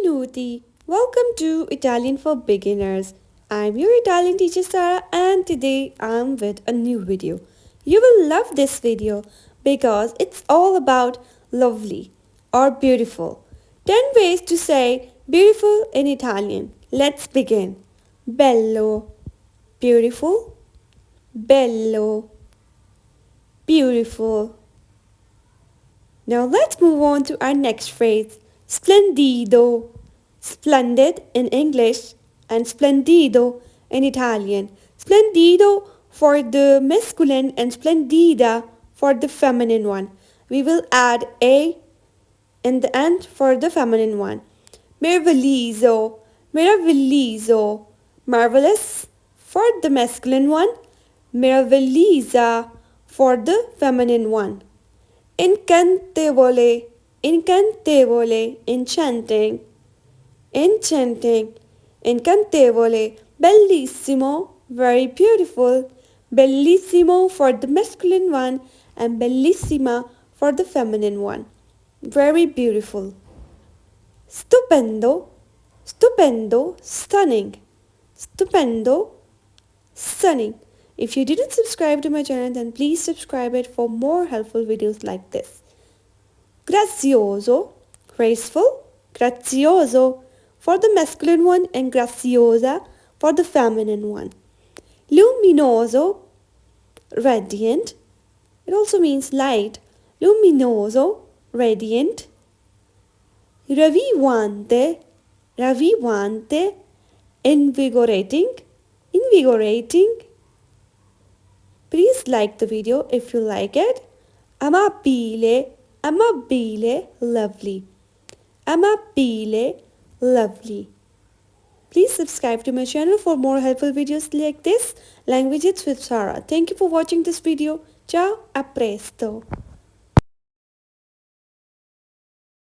Benvenuti. Welcome to Italian for Beginners. I'm your Italian teacher Sarah and today I'm with a new video. You will love this video because it's all about lovely or beautiful. 10 ways to say beautiful in Italian. Let's begin. Bello, beautiful. Bello, beautiful. Now let's move on to our next phrase. Splendido. Splendid in English and splendido in Italian. Splendido for the masculine and splendida for the feminine one. We will add a in the end for the feminine one. Meraviglioso. Meraviglioso. Marvelous for the masculine one. Meravigliosa for the feminine one. Incantevole, incantevole, enchanting, enchanting, incantevole, bellissimo, very beautiful, bellissimo for the masculine one and bellissima for the feminine one, very beautiful. Stupendo, stupendo, stunning, stupendo, stunning. If you didn't subscribe to my channel, then please subscribe it for more helpful videos like this. Grazioso, graceful, grazioso for the masculine one and graziosa for the feminine one. Luminoso, radiant. It also means light. Luminoso, radiant. Ravvivante, ravvivante, invigorating, invigorating. Please like the video if you like it. Amabile, amabile, lovely. Amabile, lovely. Please subscribe to my channel for more helpful videos like this. Languages with Sarah. Thank you for watching this video. Ciao, a presto.